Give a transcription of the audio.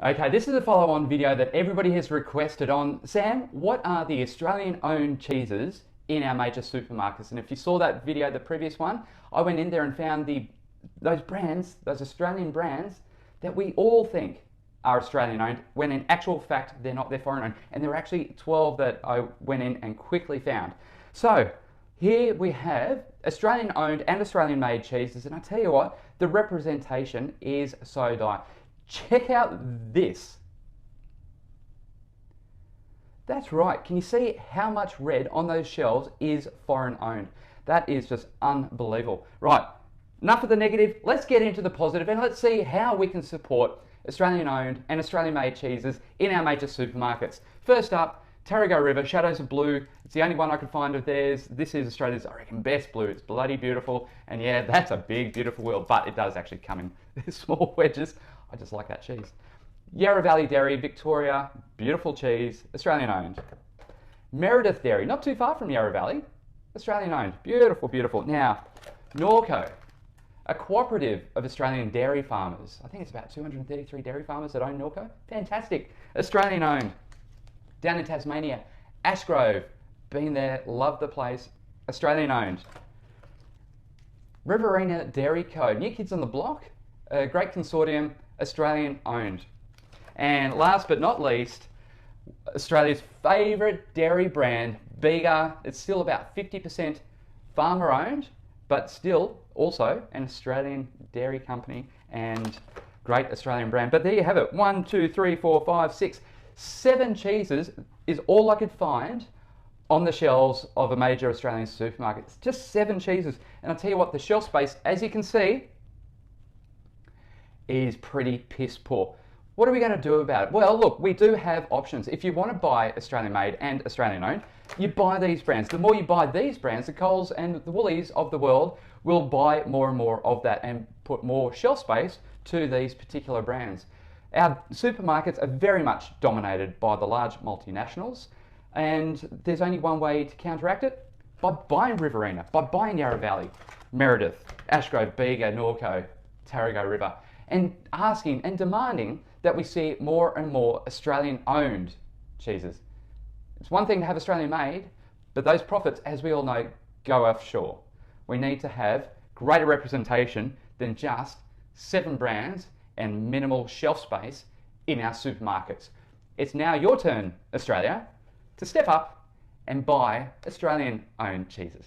Okay, this is a follow-on video that everybody has requested on, Sam, what are the Australian-owned cheeses in our major supermarkets? And if you saw that video, the previous one, I went in there and found those brands, those Australian brands that we all think are Australian-owned, when in actual fact, they're not, they're foreign-owned. And there were actually 12 that I went in and quickly found. So here we have Australian-owned and Australian-made cheeses, and I tell you what, the representation is so dire. Check out this. That's right. Can you see how much red on those shelves is foreign owned? That is just unbelievable. Right, enough of the negative. Let's get into the positive and let's see how we can support Australian owned and Australian made cheeses in our major supermarkets. First up, Tarrago River, Shadows of Blue. It's the only one I could find of theirs. This is Australia's, I reckon, best blue. It's bloody beautiful. And yeah, that's a big, beautiful wheel, but it does actually come in small wedges. I just like that cheese. Yarra Valley Dairy, Victoria, beautiful cheese, Australian owned. Meredith Dairy, not too far from Yarra Valley, Australian owned, beautiful, beautiful. Now, Norco, a cooperative of Australian dairy farmers. I think it's about 233 dairy farmers that own Norco. Fantastic, Australian owned. Down in Tasmania, Ashgrove, been there, love the place, Australian owned. Riverina Dairy Co, New Kids on the Block, a great consortium, Australian owned. And last but not least, Australia's favourite dairy brand, Bega. It's still about 50% farmer owned, but still also an Australian dairy company and great Australian brand. But there you have it, 1, 2, 3, 4, 5, 6, 7 cheeses is all I could find on the shelves of a major Australian supermarket. It's just 7 cheeses. And I'll tell you what, the shelf space, as you can see, is pretty piss poor. What are we going to do about it? Well, look, we do have options. If you want to buy Australian made and Australian owned, you buy these brands. The more you buy these brands, the Coles and the Woollies of the world will buy more and more of that and put more shelf space to these particular brands. Our supermarkets are very much dominated by the large multinationals, and there's only one way to counteract it: by buying Riverina, by buying Yarra Valley, Meredith, Ashgrove, Bega, Norco, Tarrago River, and asking and demanding that we see more and more Australian owned cheeses. It's one thing to have Australian made, but those profits, as we all know, go offshore. We need to have greater representation than just 7 brands and minimal shelf space in our supermarkets. It's now your turn, Australia, to step up and buy Australian owned cheeses.